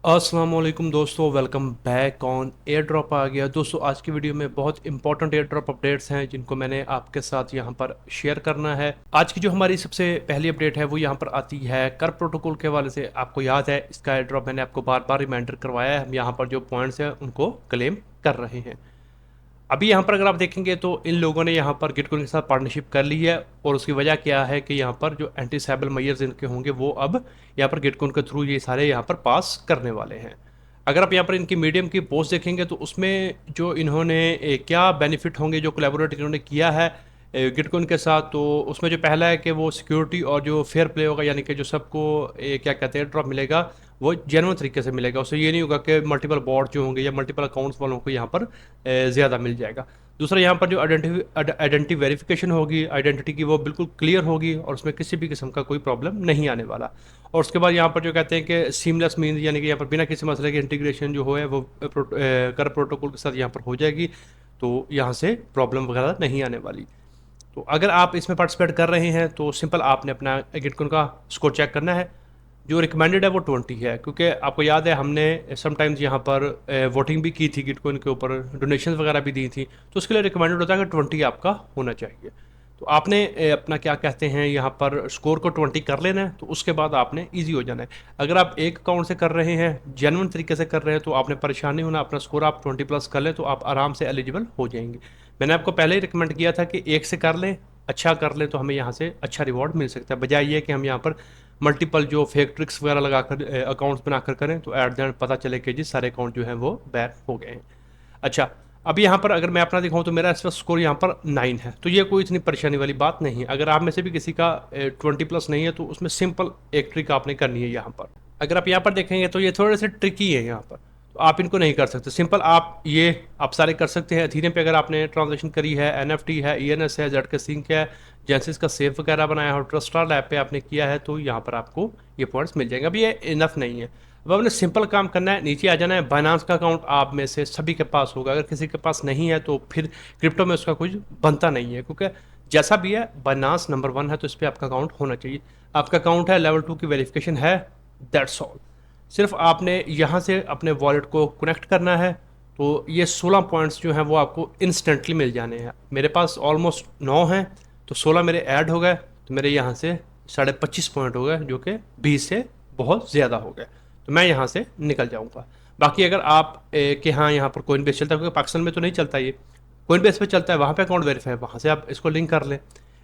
अस्सलाम वालेकुम दोस्तों, welcome back on air drop आ गया। दोस्तों आज की वीडियो में बहुत इंपॉर्टेंट एयर ड्रॉप अपडेट्स हैं जिनको मैंने आपके साथ यहाँ पर शेयर करना है। आज की जो हमारी सबसे पहली अपडेट है वो यहाँ पर आती है कर प्रोटोकॉल के हवाले से। आपको याद है इसका एयर ड्रॉप मैंने आपको बार बार रिमाइंडर करवाया है, हम यहाँ पर जो पॉइंट्स हैं उनको क्लेम कर रहे हैं। अभी यहाँ पर अगर आप देखेंगे तो इन लोगों ने यहाँ पर गिटकॉइन के साथ पार्टनरशिप कर ली है और उसकी वजह क्या है कि यहाँ पर जो एंटी साइबर मेजर्स इनके होंगे वो अब यहाँ पर गिटकॉइन के थ्रू ये सारे यहाँ पर पास करने वाले हैं। अगर आप यहाँ पर इनकी मीडियम की पोस्ट देखेंगे तो उसमें जो इन्होंने क्या बेनिफिट होंगे जो कोलैबोरेट इन्होंने किया है गिटकॉइन के साथ, तो उसमें जो पहला है कि वो सिक्योरिटी और जो फेयर प्ले होगा, यानी कि जो सबको क्या कहते हैं ड्रॉप मिलेगा वो जेन्युइन तरीके से मिलेगा। उससे ये नहीं होगा कि मल्टीपल बॉट जो होंगे या मल्टीपल अकाउंट्स वालों को यहाँ पर ज़्यादा मिल जाएगा। दूसरा यहाँ पर जो आइडेंटिटी वेरिफिकेशन होगी, आइडेंटिटी की वो बिल्कुल क्लियर होगी और उसमें किसी भी किस्म का कोई प्रॉब्लम नहीं आने वाला। और उसके बाद यहाँ पर जो कहते हैं कि सीमलेस मीन्स, यानी कि यहाँ पर बिना किसी मसले के इंटीग्रेशन जो है वो कर प्रोटोकॉल के साथ यहाँ पर हो जाएगी, तो यहाँ से प्रॉब्लम वगैरह नहीं आने वाली। तो अगर आप इसमें पार्टिसिपेट कर रहे हैं तो सिंपल आपने अपना गिटकॉइन का स्कोर चेक करना है। जो रिकमेंडेड है वो 20 है, क्योंकि आपको याद है हमने समटाइम्स यहाँ पर वोटिंग भी की थी गिटकॉइन के ऊपर, डोनेशन वगैरह भी दी थी, तो उसके लिए रिकमेंडेड होता है कि 20 आपका होना चाहिए। तो आपने अपना क्या कहते हैं यहाँ पर स्कोर को 20 कर लेना है, तो उसके बाद आपने ईजी हो जाना है। अगर आप एक अकाउंट से कर रहे हैं, जेन्युइन तरीके से कर रहे हैं, तो आपने परेशान नहीं होना। अपना स्कोर आप 20+ कर लें तो आप आराम से एलिजिबल हो जाएंगे। मैंने आपको पहले ही रिकमेंड किया था कि एक से कर लें, अच्छा कर लें, तो हमें यहाँ से अच्छा रिवॉर्ड मिल सकता है, बजाय ये कि हम यहाँ पर मल्टीपल जो फेक ट्रिक्स वगैरह लगाकर अकाउंट्स बनाकर करें, तो एट द एंड पता चले कि जी सारे अकाउंट जो हैं वो बैन हो गए हैं। अच्छा, अभी यहाँ पर अगर मैं अपना दिखाऊँ तो मेरा इस वक्त स्कोर यहाँ पर 9 है, तो ये कोई इतनी परेशानी वाली बात नहीं है। अगर आप में से भी किसी का 20+ नहीं है तो उसमें सिंपल एक ट्रिक आपने करनी है। यहाँ पर अगर आप यहाँ पर देखेंगे तो ये थोड़े से ट्रिकी है यहाँ पर, तो आप इनको नहीं कर सकते। सिंपल आप सारे कर सकते हैं। एथीरियम पे अगर आपने ट्रांजेक्शन करी है, NFT है, ENS है, ZK सिंक है, जेंसिस का सेफ वगैरह बनाया है और ट्रस्टार लैब पे आपने किया है, तो यहाँ पर आपको ये पॉइंट्स मिल जाएंगे। अभी ये इनफ नहीं है, अब आपने सिंपल काम करना है, नीचे आ जाना है। बाइनांस का अकाउंट आप में से सभी के पास होगा, अगर किसी के पास नहीं है तो फिर क्रिप्टो में उसका कुछ बनता नहीं है, क्योंकि जैसा भी है बाइनांस नंबर 1 है, तो इस पर आपका अकाउंट होना चाहिए। आपका अकाउंट है, लेवल 2 की वेरिफिकेशन है, दैट्स ऑल। सिर्फ आपने यहाँ से अपने वॉलेट को कनेक्ट करना है, तो ये 16 पॉइंट्स जो हैं वो आपको इंस्टेंटली मिल जाने हैं। मेरे पास ऑलमोस्ट 9 हैं, तो 16 मेरे ऐड हो गए, तो मेरे यहाँ से 25.5 पॉइंट हो गए, जो कि 20 से बहुत ज़्यादा हो गए, तो मैं यहाँ से निकल जाऊँगा। बाकी अगर आप कि हाँ यहाँ पर कोइन बेस चलता है, क्योंकि पाकिस्तान में तो नहीं चलता, ये कोइन बेस पे चलता है, वहाँ पे अकाउंट वेरीफाई है, वहाँ से आप इसको लिंक कर लें।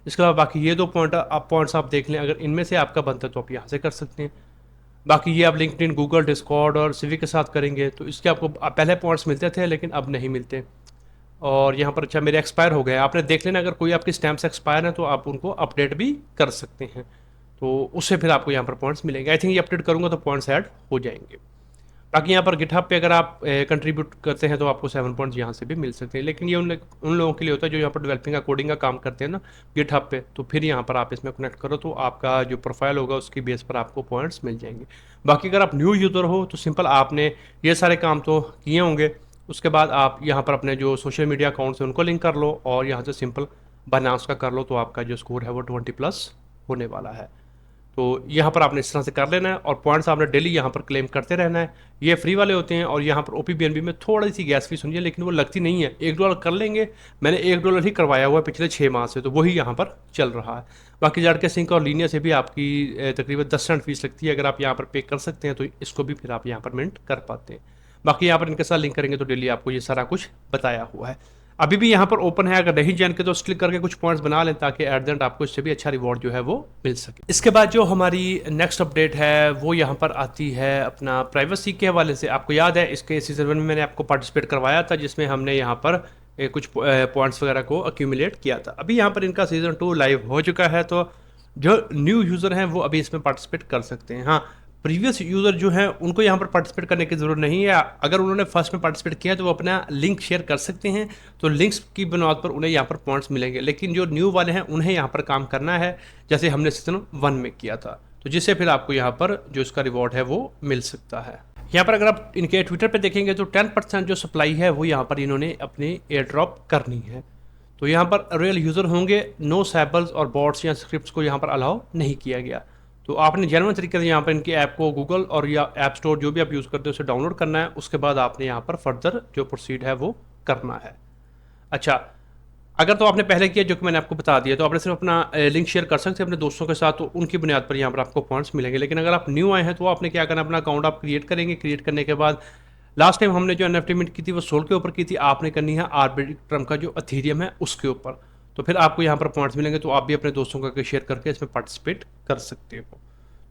इसके अलावा बाकी ये 2 पॉइंट्स आप देख लें, अगर इनमें से आपका बनता है तो आप यहाँ से कर सकते हैं। बाकी ये आप लिंक्डइन, गूगल, डिस्कॉर्ड और सिविक के साथ करेंगे तो इसके आपको पहले पॉइंट्स मिलते थे, लेकिन अब नहीं मिलते। और यहाँ पर अच्छा मेरे एक्सपायर हो गए, आपने देख लेना, अगर कोई आपकी स्टैम्प्स एक्सपायर है तो आप उनको अपडेट भी कर सकते हैं, तो उससे फिर आपको यहाँ पर पॉइंट्स मिलेंगे। आई थिंक ये अपडेट करूँगा तो पॉइंट्स ऐड हो जाएंगे। बाकी यहाँ पर गिटहब पे अगर आप कंट्रीब्यूट करते हैं तो आपको 7 पॉइंट्स यहाँ से भी मिल सकते हैं, लेकिन ये उन लोगों के लिए होता है जो यहाँ पर डेवलपिंग का, कोडिंग का काम करते हैं ना गिटहब पे, तो फिर यहाँ पर आप इसमें कनेक्ट करो तो आपका जो प्रोफाइल होगा उसकी बेस पर आपको पॉइंट्स मिल जाएंगे। बाकी अगर आप न्यू यूज़र हो तो सिंपल आपने ये सारे काम तो किए होंगे, उसके बाद आप यहाँ पर अपने जो सोशल मीडिया अकाउंट्स हैं उनको लिंक कर लो और यहाँ से सिंपल बाइनांस का कर लो, तो आपका जो स्कोर है वो 20+ होने वाला है। तो यहाँ पर आपने इस तरह से कर लेना है और पॉइंट्स आपने डेली यहाँ पर क्लेम करते रहना है। ये फ्री वाले होते हैं और यहाँ पर OPBNB में थोड़ी सी गैस फीस होनी है, लेकिन वो लगती नहीं है। $1 कर लेंगे, मैंने $1 ही करवाया हुआ है पिछले 6 माह से, तो वही यहाँ पर चल रहा है। बाकी ZK सिंक और लीनियर से भी आपकी तकरीबन 10 सेंट फीस लगती है, अगर आप यहाँ पर पे कर सकते हैं तो इसको भी फिर आप यहाँ पर मिंट कर पाते हैं। बाकी यहाँ पर इनके साथ लिंक करेंगे तो डेली आपको ये सारा कुछ बताया हुआ है। अभी भी यहाँ पर ओपन है, अगर नहीं जान के तो क्लिक करके कुछ पॉइंट्स बना लें, ताकि एट द एंड आपको इससे भी अच्छा रिवॉर्ड जो है वो मिल सके। इसके बाद जो हमारी नेक्स्ट अपडेट है वो यहाँ पर आती है अपना प्राइवेसी के हवाले से। आपको याद है इसके सीजन 1 में मैंने आपको पार्टिसिपेट करवाया था, जिसमें हमने यहाँ पर कुछ पॉइंट्स वगैरह को अक्यूमुलेट किया था। अभी यहाँ पर इनका सीजन 2 लाइव हो चुका है, तो जो न्यू यूज़र हैं वो अभी इसमें पार्टिसिपेट कर सकते हैं। हाँ, प्रीवियस यूज़र जो हैं उनको यहाँ पर पार्टिसिपेट करने की ज़रूरत नहीं है। अगर उन्होंने फर्स्ट में पार्टिसिपेट किया तो वो अपना लिंक शेयर कर सकते हैं, तो लिंक्स की बुनियाद पर उन्हें यहाँ पर पॉइंट्स मिलेंगे। लेकिन जो न्यू वाले हैं उन्हें यहाँ पर काम करना है, जैसे हमने सीजन 1 में किया था, तो जिससे फिर आपको यहाँ पर जो इसका रिवॉर्ड है वो मिल सकता है। यहाँ पर अगर आप इनके ट्विटर पर देखेंगे तो 10% जो सप्लाई है वो यहाँ पर इन्होंने अपनी एयर ड्रॉप करनी है। तो यहाँ पर रियल यूज़र होंगे, नो सैम्पल्स और बॉट्स या स्क्रिप्ट्स को यहाँ पर अलाउ नहीं किया गया। तो आपने जेन्युइन तरीके से यहाँ पर इनकी ऐप को गूगल और या ऐप स्टोर जो भी आप यूज़ करते हो उसे डाउनलोड करना है। उसके बाद आपने यहाँ पर फर्दर जो प्रोसीड है वो करना है। अच्छा, अगर तो आपने पहले किया जो कि मैंने आपको बता दिया, तो आपने सिर्फ अपना लिंक शेयर कर सकते हैं अपने दोस्तों के साथ, तो उनकी बुनियाद पर यहाँ पर आपको पॉइंट्स मिलेंगे। लेकिन अगर आप न्यू आए हैं तो आपने क्या करना, अपना अकाउंट आप क्रिएट करेंगे। क्रिएट करने के बाद लास्ट टाइम हमने जो एनएफटी मिंट की थी वो सोल के ऊपर की थी, आपने करनी है आर्बिट्रम का जो अथीरियम है उसके ऊपर। तो फिर आपको यहाँ पर पॉइंट्स मिलेंगे, तो आप भी अपने दोस्तों का शेयर करके इसमें पार्टिसिपेट कर सकते हो।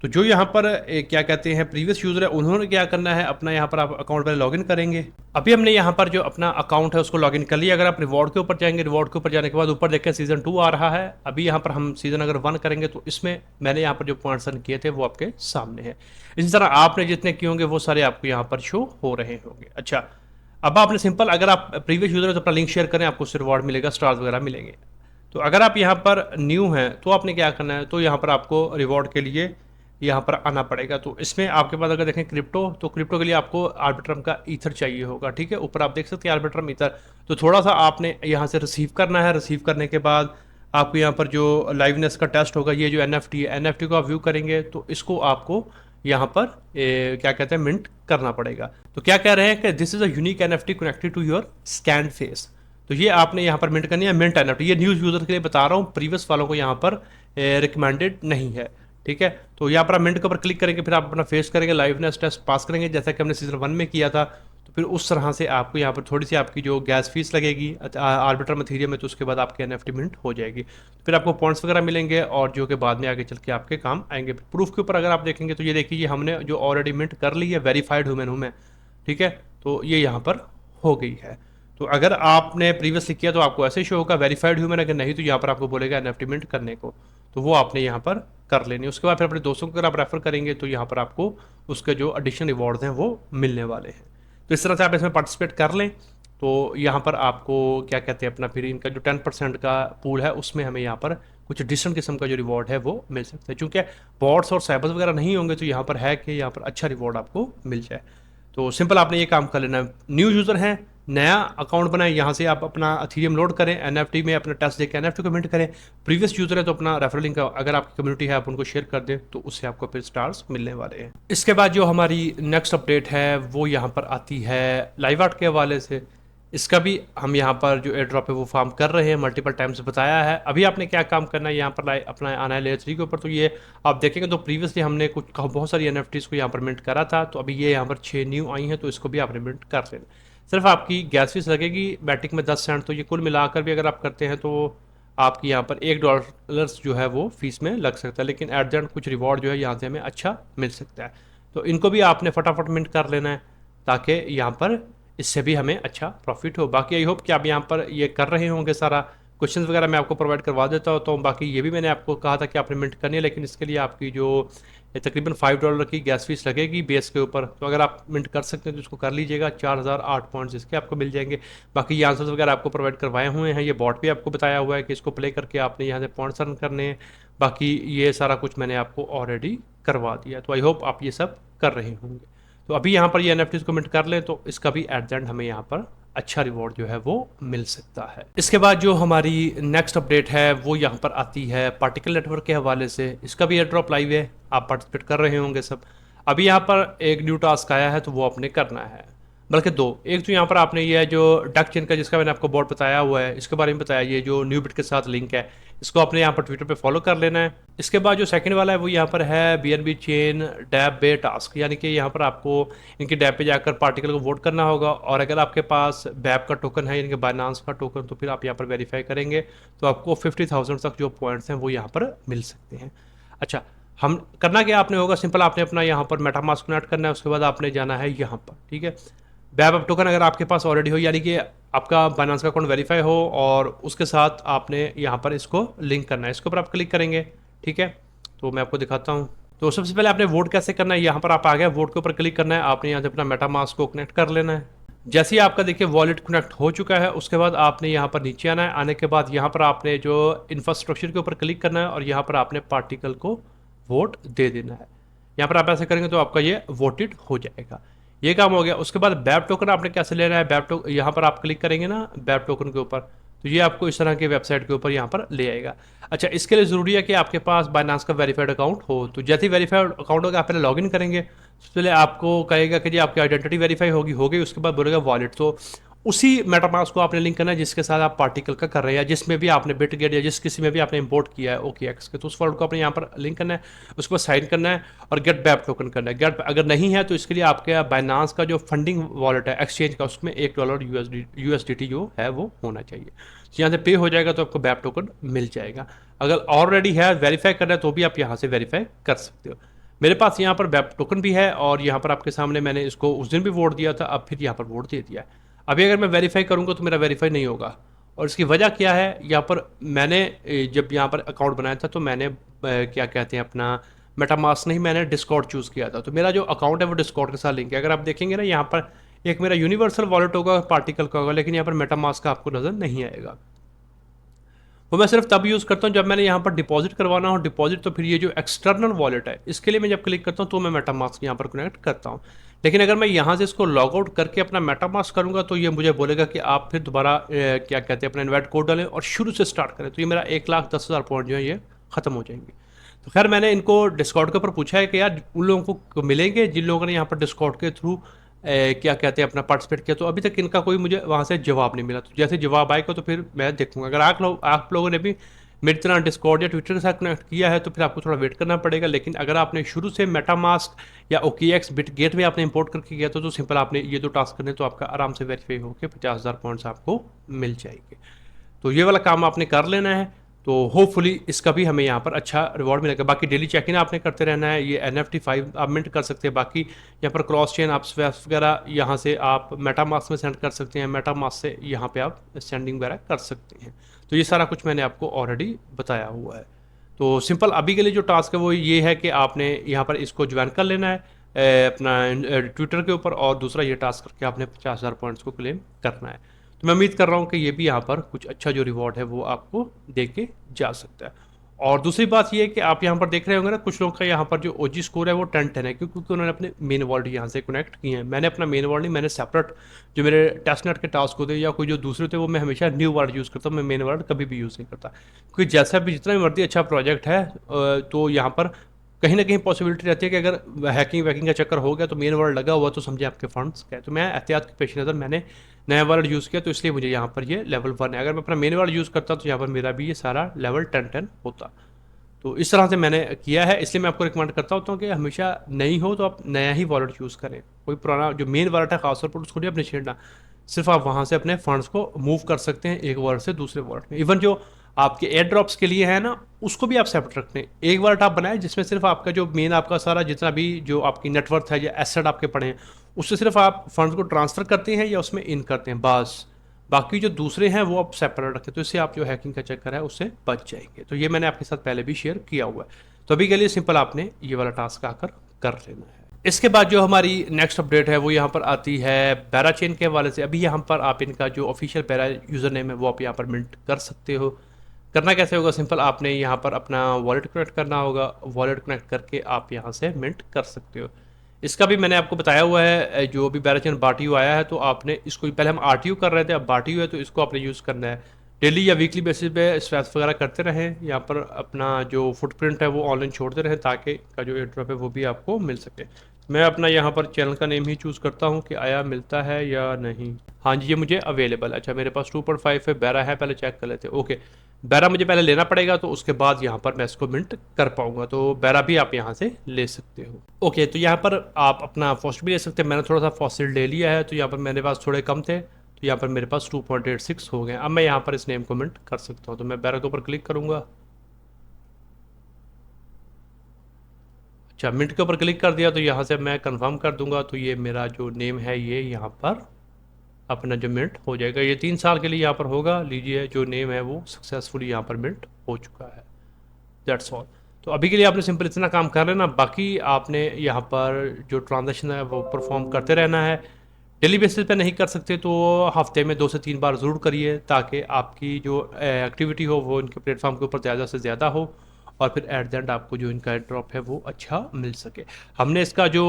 तो जो यहाँ पर क्या कहते हैं प्रीवियस यूज़र है, उन्होंने क्या करना है, अपना यहाँ पर आप अकाउंट पहले लॉगिन करेंगे। अभी हमने यहाँ पर जो अपना अकाउंट है उसको लॉगिन कर लिया। अगर आप रिवॉर्ड के ऊपर जाएंगे, रिवॉर्ड के ऊपर जाने के बाद ऊपर देखें सीजन 2 आ रहा है। अभी यहाँ पर हम सीजन अगर 1 करेंगे तो इसमें मैंने यहाँ पर जो पॉइंट्स अर्न किए थे वो आपके सामने है। इसी तरह आपने जितने किए होंगे वो सारे आपको यहाँ पर शो हो रहे होंगे। अच्छा, अब आपने सिंपल, अगर आप प्रीवियस यूज़र है तो अपना लिंक शेयर करें, आपको उससे रिवॉर्ड मिलेगा, स्टार्स वगैरह मिलेंगे। तो अगर आप यहाँ पर न्यू हैं तो आपने क्या करना है, तो यहाँ पर आपको रिवॉर्ड के लिए यहाँ पर आना पड़ेगा। तो इसमें आपके पास अगर देखें क्रिप्टो, तो क्रिप्टो के लिए आपको आर्बिट्रम का ईथर चाहिए होगा। ठीक है, ऊपर आप देख सकते हैं आर्बिट्रम ईथर। तो थोड़ा सा आपने यहाँ से रिसीव करना है। रिसीव करने के बाद आपको यहाँ पर जो लाइवनेस का टेस्ट होगा, ये जो एनएफटी है, एनएफटी को आप व्यू करेंगे तो इसको आपको यहाँ पर क्या कहते हैं मिंट करना पड़ेगा। तो क्या कह रहे हैं कि this is a unique NFT connected to your scan face. तो ये आपने यहाँ पर मिंट करनी है, मिंट एनएफटी। ये न्यूज़ यूज़र के लिए बता रहा हूँ, प्रीवियस वालों को यहाँ पर रिकमेंडेड नहीं है। ठीक है, तो यहाँ पर आप मिनट के ऊपर क्लिक करेंगे, फिर आप अपना फेस करेंगे, लाइवनेस टेस्ट पास करेंगे जैसा कि हमने सीजन 1 में किया था। तो फिर उस तरह से आपको यहाँ पर थोड़ी सी आपकी जो गैस फीस लगेगी आर्बिट्रम एथेरियम में, तो उसके बाद आपके एनएफटी मिंट हो जाएगी। फिर आपको पॉइंट्स वगैरह मिलेंगे और जो कि बाद में आगे चल के आपके काम आएंगे। प्रूफ के ऊपर अगर आप देखेंगे तो ये देखिए, ये हमने जो ऑलरेडी मिंट कर ली है, वेरीफाइड ह्यूमन हूँ मैं। ठीक है, तो ये यहाँ पर हो गई है। तो अगर आपने प्रीवियसली किया तो आपको ऐसे शो होगा वेरीफाइड ह्यूमन, अगर नहीं तो यहाँ पर आपको बोलेगा एनएफटी मिंट करने को, तो वो आपने यहाँ पर कर लेनी। उसके बाद फिर अपने दोस्तों को अगर आप रेफर करेंगे तो यहाँ पर आपको उसके जो एडिशनल रिवॉर्ड्स हैं वो मिलने वाले हैं। तो इस तरह से आप इसमें पार्टिसिपेट कर लें। तो यहाँ पर आपको क्या कहते हैं, अपना फिर इनका जो 10% का पूल है उसमें हमें यहाँ पर कुछ डिफरेंट किस्म का जो रिवॉर्ड है वो मिल सकता है। चूँकि बॉट्स और साइबर्स वगैरह नहीं होंगे तो यहाँ पर है कि यहाँ पर अच्छा रिवॉर्ड आपको मिल जाए। तो सिंपल आपने ये काम कर लेना है। न्यू यूज़र हैं, नया अकाउंट बनाएं, यहाँ से आप अपना अथीरियम लोड करें, एनएफटी में अपना टेस्ट देकर एनएफटी को मिंट करें। प्रीवियस यूज़र है तो अपना रेफरल लिंक अगर आपकी कम्युनिटी है आप उनको शेयर कर दें, तो उससे आपको फिर स्टार्स मिलने वाले हैं। इसके बाद जो हमारी नेक्स्ट अपडेट है वो यहाँ पर आती है लाइव आर्ट के हवाले से। इसका भी हम यहाँ पर जो एयर ड्रॉप है वो फार्म कर रहे हैं, मल्टीपल टाइम्स बताया है। अभी आपने क्या काम करना है, यहाँ पर अपना आना है लेयर 3 के ऊपर। तो ये आप देखेंगे तो प्रीवियसली हमने कुछ बहुत सारी एनएफटीज़ को यहाँ पर मिंट करा था, तो अभी ये यहाँ पर 6 न्यू आई हैं, तो इसको भी आपने मिंट कर लेना। सिर्फ आपकी गैस फीस लगेगी बैटिक में 10 सेंट, तो ये कुल मिलाकर भी अगर आप करते हैं तो आपकी यहाँ पर $1 जो है वो फीस में लग सकता है। लेकिन एट द एंड कुछ रिवॉर्ड जो है यहाँ से हमें अच्छा मिल सकता है। तो इनको भी आपने फटाफट मिंट कर लेना है ताकि यहाँ पर इससे भी हमें अच्छा प्रॉफिट हो। बाकी आई होप कि आप यहाँ पर ये कर रहे होंगे सारा। क्वेश्चंस वगैरह मैं आपको प्रोवाइड करवा देता हूँ। तो बाकी ये भी मैंने आपको कहा था कि आपने मिंट करनी है, लेकिन इसके लिए आपकी जो तकरीबन $5 की गैस फीस लगेगी बेस के ऊपर। तो अगर आप मिंट कर सकते हैं तो इसको कर लीजिएगा। 4008 पॉइंट्स इसके आपको मिल जाएंगे। बाकी ये आंसर्स वगैरह आपको प्रोवाइड करवाए हुए हैं। ये बॉट भी आपको बताया हुआ है कि इसको प्ले करके आपने यहाँ से पॉइंट्स अर्न करने हैं। बाकी ये सारा कुछ मैंने आपको ऑलरेडी करवा दिया। तो आई होप आप ये सब कर रहे होंगे। तो अभी यहाँ पर ये एनएफटीज़ को मिंट कर लें तो इसका भी एट द एंड हमें यहाँ पर अच्छा रिवॉर्ड जो है वो मिल सकता है। इसके बाद जो हमारी नेक्स्ट अपडेट है वो यहाँ पर आती है पार्टिकल नेटवर्क के हवाले से। इसका भी एयर ड्रॉप लाइव है, आप पार्टिसिपेट कर रहे होंगे सब। अभी यहाँ पर एक न्यू टास्क आया है तो वो आपने करना है, बल्कि दो। एक तो यहाँ पर आपने ये है जो डक चेन का, जिसका मैंने आपको बोर्ड बताया हुआ है, इसके बारे में बताया, ये जो न्यू बिट के साथ लिंक है, इसको आपने यहाँ पर ट्विटर पे फॉलो कर लेना है। इसके बाद जो सेकंड वाला है वो यहाँ पर है BNB चेन डैब बे टास्क, यानी कि यहाँ पर आपको इनकी डैब पे जाकर पार्टिकल को वोट करना होगा। और अगर आपके पास बैब का टोकन है, यानी कि बाइनांस का टोकन, तो फिर आप यहाँ पर वेरीफाई करेंगे तो आपको 50,000 तक जो पॉइंट्स हैं वो यहाँ पर मिल सकते हैं। अच्छा, हम करना क्या आपने होगा, सिंपल आपने अपना यहाँ पर मेटामास्क कनेक्ट करना है। उसके बाद आपने जाना है यहाँ पर, ठीक है। बैब टोकन अगर आपके पास ऑलरेडी हो, यानी कि आपका बाइनेंस का अकाउंट वेरीफाई हो, और उसके साथ आपने यहाँ पर इसको लिंक करना है। इसके ऊपर आप क्लिक करेंगे, ठीक है। तो मैं आपको दिखाता हूँ। तो सबसे पहले आपने वोट कैसे करना है, यहाँ पर आप आ गए, वोट के ऊपर क्लिक करना है। आपने यहाँ से अपना मेटामास्क को कनेक्ट कर लेना है। जैसे ही आपका देखिए वॉलेट कनेक्ट हो चुका है, उसके बाद आपने यहाँ पर नीचे आना है। आने के बाद यहाँ पर आपने जो इंफ्रास्ट्रक्चर के ऊपर क्लिक करना है और यहाँ पर आपने पार्टिकल को वोट दे देना है। यहाँ पर आप ऐसे करेंगे तो आपका ये वोटेड हो जाएगा। ये काम हो गया। उसके बाद बैब टोकन आपने कैसे लेना है, बैब टोकन यहाँ पर आप क्लिक करेंगे ना बैब टोकन के ऊपर, तो ये आपको इस तरह के वेबसाइट के ऊपर यहाँ पर ले आएगा। अच्छा, इसके लिए ज़रूरी है कि आपके पास बाइनांस का वेरीफाइड अकाउंट हो। तो जैसे ही वेरीफाइड अकाउंट होगा, आप पहले लॉगिन करेंगे, सबसे पहले आपको कहेगा कि जी आपकी आइडेंटिटी वेरीफाई हो गई, उसके बाद बोलेगा वॉलेट। तो उसी मेटामास्क को आपने लिंक करना है जिसके साथ आप पार्टिकल का कर रहे हैं, या जिसमें भी आपने बिटगेट या जिस किसी में भी आपने इंपोर्ट किया है OKX के, तो उस वॉलेट को आपने यहाँ पर लिंक करना है, उसके बाद साइन करना है और गेट बैक टोकन करना है। गेट अगर नहीं है तो इसके लिए आपके बाइनांस का जो फंडिंग वॉलेट है एक्सचेंज का, उसमें $1 USDT जो है वो होना चाहिए। तो यहाँ से पे हो जाएगा तो आपको बैक टोकन मिल जाएगा। अगर ऑलरेडी है, वेरीफाई करना है, तो भी आप यहाँ से वेरीफाई कर सकते हो। मेरे पास यहाँ पर बैक टोकन भी है और यहाँ पर आपके सामने मैंने इसको उस दिन भी वोट दिया था, अब फिर यहाँ पर वोट दे दिया है। अभी अगर मैं वेरीफाई करूँगा तो मेरा वेरीफाई नहीं होगा, और इसकी वजह क्या है, यहाँ पर मैंने जब यहाँ पर अकाउंट बनाया था तो मैंने क्या कहते हैं अपना मेटामास्क नहीं, मैंने डिस्कॉर्ड चूज़ किया था। तो मेरा जो अकाउंट है वो डिस्कॉर्ड के साथ लिंक है। अगर आप देखेंगे ना, यहाँ पर एक मेरा यूनिवर्सल वॉलेट होगा, पार्टिकल का होगा, लेकिन यहाँ पर मेटामास्क का आपको नज़र नहीं आएगा। वो मैं सिर्फ तब यूज़ करता हूँ जब मैंने यहाँ पर डिपॉजिट करवाना हो डिपॉजिट, तो फिर ये जो एक्सटर्नल वॉलेट है इसके लिए मैं जब क्लिक करता हूँ तो मैं मेटामास्क यहाँ पर कनेक्ट करता हूँ। लेकिन अगर मैं यहाँ से इसको लॉग आउट करके अपना मेटामास्क करूँगा तो ये मुझे बोलेगा कि आप फिर दोबारा क्या कहते हैं अपना इन्वाइट कोड डालें और शुरू से स्टार्ट करें। तो ये मेरा 1,10,000 पॉइंट जो है ये ख़त्म हो जाएंगे। तो खैर मैंने इनको डिस्कॉर्ड के ऊपर पूछा है कि यार उन लोगों को मिलेंगे जिन लोगों ने यहाँ पर डिस्कॉर्ड के थ्रू क्या कहते हैं अपना पार्टिसिपेट किया, तो अभी तक इनका कोई मुझे वहाँ से जवाब नहीं मिला। तो जैसे जवाब आएगा तो फिर मैं देखूंगा। अगर आप लोगों ने भी मेरी तरह डिस्कॉर्ड या ट्विटर के साथ कनेक्ट किया है तो फिर आपको थोड़ा वेट करना पड़ेगा। लेकिन अगर आपने शुरू से मेटामास्क या OKX बिटगेट में आपने इंपोर्ट करके किया तो सिंपल आपने ये दो टास्क करने तो आपका आराम से वेरीफाई होकर 50,000 पॉइंट्स आपको मिल जाएंगे। तो ये वाला काम आपने कर लेना है, तो होपफुली इसका भी हमें यहाँ पर अच्छा रिवॉर्ड मिलेगा। बाकी डेली चेक इन आपने करते रहना है। ये NFT 5 आप मिंट कर सकते हैं। बाकी यहाँ पर क्रॉस चेन आप स्वैप्स वगैरह यहाँ से आप मेटामास्क में सेंड कर सकते हैं, मेटामास्क से यहाँ पे आप सेंडिंग वगैरह कर सकते हैं। तो ये सारा कुछ मैंने आपको ऑलरेडी बताया हुआ है। तो सिंपल अभी के लिए जो टास्क है वो ये है कि आपने यहाँ पर इसको ज्वाइन कर लेना है अपना ट्विटर के ऊपर, और दूसरा ये टास्क करके आपने 50,000 पॉइंट्स को क्लेम करना है। तो मैं उम्मीद कर रहा हूँ कि ये भी यहाँ पर कुछ अच्छा जो रिवॉर्ड है वो आपको दे के जा सकता है। और दूसरी बात ये है कि आप यहाँ पर देख रहे होंगे ना, कुछ लोगों का यहाँ पर जो OG स्कोर है वो 10-10 है, क्योंकि उन्होंने अपने मेन वॉलेट यहाँ से कनेक्ट किए हैं। मैंने अपना मेन वॉलेट नहीं, मैंने सेपरेट जो मेरे टेस्टनेट के टास्क होते हैं या कोई जो दूसरे थे वो मैं हमेशा न्यू वॉलेट यूज़ करता हूँ। मैं मेन वॉलेट कभी भी यूज़ नहीं करता, क्योंकि जैसा भी जितना भी मर्जी अच्छा प्रोजेक्ट है तो यहाँ पर कहीं ना कहीं पॉसिबिलिटी रहती है कि अगर हैकिंग वैकिंग का चक्कर हो गया तो मेन वर्ड लगा हुआ तो समझे आपके फंड्स गए। तो मैं एहतियात के पेश नज़र मैंने नया वर्ड यूज़ किया, तो इसलिए मुझे यहाँ पर ये लेवल 1 है। अगर मैं अपना मेन वर्ड यूज़ करता तो यहाँ पर मेरा भी ये सारा लेवल 10-10 होता। तो इस तरह से मैंने किया है, इसलिए मैं आपको रिकमेंड करता हूँ कि हमेशा नहीं हो तो आप नया ही वॉलेट यूज़ करें। कोई पुराना जो मेन वॉलेट है खासतौर पर उसको नहीं अपने छेड़ना, सिर्फ आप वहाँ से अपने फंड्स को मूव कर सकते हैं एक वॉलेट से दूसरे वॉलेट में। इवन जो आपके एयर ड्रॉप्स के लिए है ना, उसको भी आप सेपरेट रखते हैं। एक वॉलेट आप बनाए जिसमें सिर्फ आपका जो मेन आपका सारा जितना भी जो आपकी नेटवर्थ है या एसेट आपके पड़े हैं उससे सिर्फ आप फंड्स को ट्रांसफ़र करते हैं या उसमें इन करते हैं बस। बाकी जो दूसरे हैं वो आप सेपरेट रखें, तो इससे आप जो हैकिंग का चक्कर है उससे बच जाएंगे। तो ये मैंने आपके साथ पहले भी शेयर किया हुआ है। तो अभी के लिए सिंपल आपने ये वाला टास्क आकर कर लेना है। इसके बाद जो हमारी नेक्स्ट अपडेट है वो यहाँ पर आती है बैरा चेन के हवाले से। अभी यहाँ पर आप इनका जो ऑफिशियल बैरा यूज़र नेम है वो आप यहाँ पर मिंट कर सकते हो। करना कैसे होगा, सिंपल आपने यहाँ पर अपना वॉलेट कनेक्ट करना होगा। वॉलेट कनेक्ट करके आप यहाँ से मिंट कर सकते हो। इसका भी मैंने आपको बताया हुआ है, जो भी बैराचन बाटीयू आया है तो आपने इसको पहले हम RTU कर रहे थे, अब बाटीयू है तो इसको आपने यूज़ करना है। डेली या वीकली बेसिस पे स्वैप्स वगैरह करते रहें, यहाँ पर अपना जो फुटप्रिंट है वो ऑनलाइन छोड़ते रहें ताकि का जो एयर ड्रॉप है वो भी आपको मिल सके। मैं अपना यहाँ पर चैनल का नेम ही चूज़ करता हूँ कि आया मिलता है या नहीं। हाँ जी, ये मुझे अवेलेबल है। अच्छा, मेरे पास 2.5 है, बैरा है, पहले चेक कर लेते हैं। ओके, बैरा मुझे पहले लेना पड़ेगा तो उसके बाद यहाँ पर मैं इसको मिंट कर पाऊंगा। तो बैरा भी आप यहाँ से ले सकते हो। ओके, तो यहाँ पर आप अपना फॉस्ट भी ले सकते हैं। मैंने थोड़ा सा फॉसिल ले लिया है, तो यहाँ पर मेरे पास थोड़े कम थे तो यहाँ पर मेरे पास 2.86 हो गए। अब मैं यहाँ पर इस नेम को मिंट कर सकता हूँ। तो मैं बैरा के ऊपर क्लिक करूँगा। अच्छा, मिंट के ऊपर क्लिक कर दिया तो यहाँ से मैं कंफर्म कर दूंगा। तो ये मेरा जो नेम है ये यहाँ पर अपना जो मिंट हो जाएगा। ये 3 साल के लिए यहाँ पर होगा। लीजिए, जो नेम है वो सक्सेसफुली यहाँ पर मिंट हो चुका है। That's all. तो अभी के लिए आपने सिंपल इतना काम कर लेना, बाकी आपने यहाँ पर जो ट्रांजेक्शन है वो परफॉर्म करते रहना है। डेली बेसिस पे नहीं कर सकते तो हफ्ते में 2 से 3 बार ज़रूर करिए, ताकि आपकी जो एक्टिविटी हो वो इनके प्लेटफॉर्म के ऊपर ज़्यादा से ज़्यादा हो और फिर एट द एंड आपको जो इनका ड्रॉप है वो अच्छा मिल सके। हमने इसका जो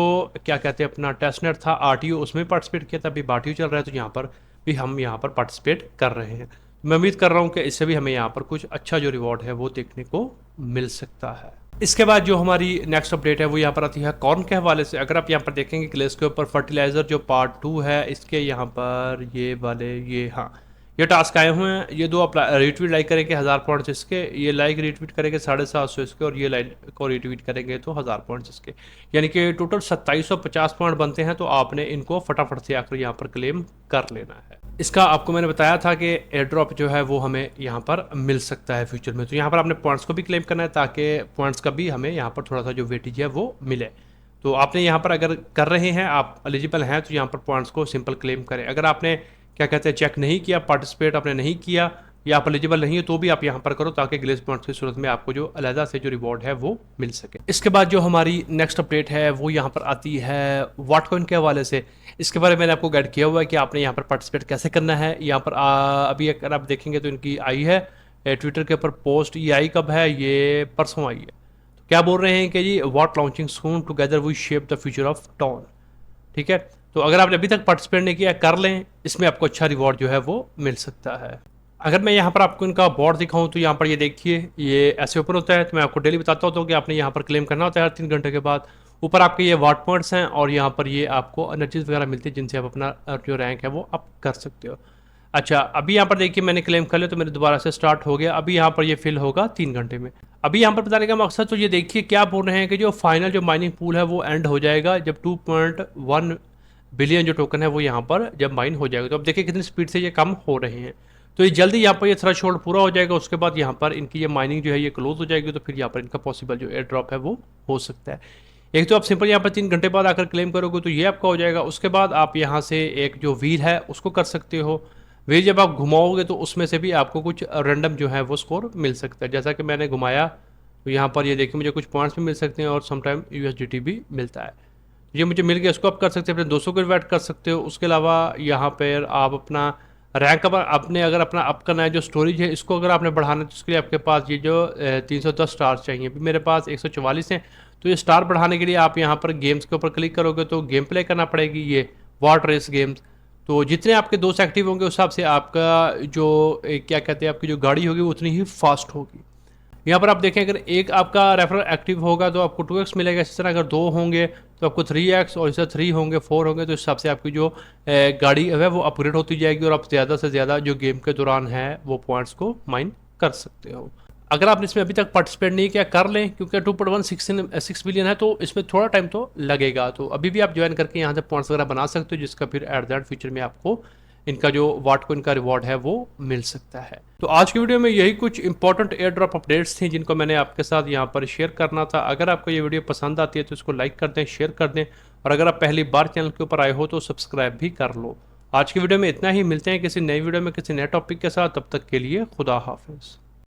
क्या कहते हैं अपना टेस्टनेट था RTU उसमें पार्टिसिपेट किया था, अभी बाटीयू चल रहा है तो यहाँ पर भी हम यहाँ पर पार्टिसिपेट कर रहे हैं। मैं उम्मीद कर रहा हूँ कि इससे भी हमें यहाँ पर कुछ अच्छा जो रिवॉर्ड है वो देखने को मिल सकता है। इसके बाद जो हमारी नेक्स्ट अपडेट है वो यहाँ पर आती है कॉर्न के हवाले से। अगर आप यहाँ पर देखेंगे क्लेस के ऊपर फर्टिलाइज़र जो पार्ट 2 है, इसके यहाँ पर ये वाले ये हाँ ये टास्क आए हुए हैं। ये दो आप रिट्वीट लाइक करेंगे 1000 पॉइंट्स इसके, ये लाइक रिट्वीट करेंगे 750 इसके, और ये लाइक को रिट्वीट करेंगे तो 1000 पॉइंट्स इसके, यानी कि टोटल 2750 पॉइंट बनते हैं। तो आपने इनको फटाफट से आकर यहाँ पर क्लेम कर लेना है। इसका आपको मैंने बताया था कि एयर ड्रॉप जो है वो हमें यहाँ पर मिल सकता है फ्यूचर में। तो यहाँ पर आपने पॉइंट्स को भी क्लेम करना है ताकि पॉइंट्स का भी हमें यहाँ पर थोड़ा सा जो वेटेज है वो मिले। तो आपने यहाँ पर अगर कर रहे हैं, आप एलिजिबल हैं, तो यहाँ पर पॉइंट्स को सिंपल क्लेम करें। अगर आपने क्या कहते हैं चेक नहीं किया, पार्टिसिपेट आपने नहीं किया या आप एलिजिबल नहीं है, तो भी आप यहाँ पर करो ताकि ग्लेस पॉइंट्स की सूरत में आपको जो अलहदा से जो रिवॉर्ड है वो मिल सके। इसके बाद जो हमारी नेक्स्ट अपडेट है वो यहाँ पर आती है वाटकॉइन के हवाले से। इसके बारे में मैंने आपको गाइड किया हुआ है कि आपने यहाँ पर पार्टिसिपेट कैसे करना है। यहाँ पर अभी अगर आप देखेंगे तो इनकी आई है ट्विटर के ऊपर पोस्ट, ये आई कब है, ये परसों आई है। तो क्या बोल रहे हैं कि जी what launching soon together we shape the future of town. ठीक है, तो अगर आपने अभी तक पार्टिसिपेट नहीं किया कर लें, इसमें आपको अच्छा रिवॉर्ड जो है वो मिल सकता है। अगर मैं यहाँ पर आपको इनका बोर्ड दिखाऊं तो यहाँ पर ये देखिए ये ऐसे ऊपर होता है। तो मैं आपको डेली बताता होता हूँ कि आपने यहाँ पर क्लेम करना होता है हर 3 घंटे के बाद। ऊपर आपके ये वाट पॉइंट्स हैं और यहाँ पर ये आपको एनर्जीज वगैरह मिलती है जिनसे आप अपना जो रैंक है वो आप कर सकते हो। अच्छा, अभी यहाँ पर देखिए मैंने क्लेम कर लिया तो मेरे दोबारा से स्टार्ट हो गया। अभी यहाँ पर ये फिल होगा 3 घंटे में। अभी यहाँ पर बताने का मकसद तो ये देखिए क्या बोल रहे हैं कि जो फाइनल जो माइनिंग पूल है वो एंड हो जाएगा जब 2.1 बिलियन जो टोकन है वो यहाँ पर जब माइन हो जाएगा। तो अब देखिए कितनी स्पीड से ये कम हो रहे हैं। तो ये जल्दी यहाँ पर ये थ्रेशोल्ड पूरा हो जाएगा, उसके बाद यहाँ पर इनकी ये माइनिंग जो है ये क्लोज हो जाएगी। तो फिर यहाँ पर इनका पॉसिबल जो एयर ड्रॉप है वो हो सकता है। एक तो आप सिंपल यहाँ पर 3 घंटे बाद आकर क्लेम करोगे तो ये आपका हो जाएगा। उसके बाद आप यहाँ से एक जो व्हील है उसको कर सकते हो। व्हील जब आप घुमाओगे तो उसमें से भी आपको कुछ रैंडम जो है वो स्कोर मिल सकता है। जैसा कि मैंने घुमाया तो यहाँ पर ये देखिए मुझे कुछ पॉइंट्स भी मिल सकते हैं और समटाइम USDT भी मिलता है। ये मुझे मिल गया, इसको आप कर सकते हैं, अपने दोस्तों को इन्वाइट कर सकते हो। उसके अलावा यहाँ पर आप अपना रैंक अप आपने अगर अपना अप करना है जो स्टोरेज है इसको अगर आपने बढ़ाना है तो उसके लिए आपके पास ये जो 310 स्टार चाहिए। अभी मेरे पास 144 हैं। तो ये स्टार बढ़ाने के लिए आप यहाँ पर गेम्स के ऊपर क्लिक करोगे तो गेम प्ले करना पड़ेगी, ये वाट रेस गेम्स। तो जितने आपके दोस्त एक्टिव होंगे उस हिसाब से आपका जो क्या कहते हैं आपकी जो गाड़ी होगी वो उतनी ही फास्ट होगी। यहाँ पर आप देखें अगर एक आपका रेफरल एक्टिव होगा तो आपको 2x मिलेगा। इसी तरह अगर 2 होंगे तो आपको 3x, और इसे 3 होंगे 4 होंगे तो इस हिसाब से आपकी जो गाड़ी है वो अपग्रेड होती जाएगी और आप ज़्यादा से ज़्यादा जो गेम के दौरान है वो पॉइंट्स को माइन कर सकते हो। अगर आपने इसमें अभी तक पार्टिसिपेट नहीं किया कर लें, क्योंकि 2.16 बिलियन है तो इसमें थोड़ा टाइम तो लगेगा। तो अभी भी आप ज्वाइन करके यहाँ से पॉइंट्स वगैरह बना सकते हो जिसका फिर एट दैट फ्यूचर में आपको इनका जो वाटकॉइन का रिवॉर्ड है वो मिल सकता है। तो आज की वीडियो में यही कुछ इंपॉर्टेंट एयर ड्रॉप अपडेट्स थी जिनको मैंने आपके साथ यहाँ पर शेयर करना था। अगर आपको ये वीडियो पसंद आती है तो इसको लाइक कर दें, शेयर कर दें, और अगर आप पहली बार चैनल के ऊपर आए हो तो सब्सक्राइब भी कर लो। आज की वीडियो में इतना ही, मिलते हैं किसी नई वीडियो में किसी नए टॉपिक के साथ। तब तक के लिए खुदा हाफिज़।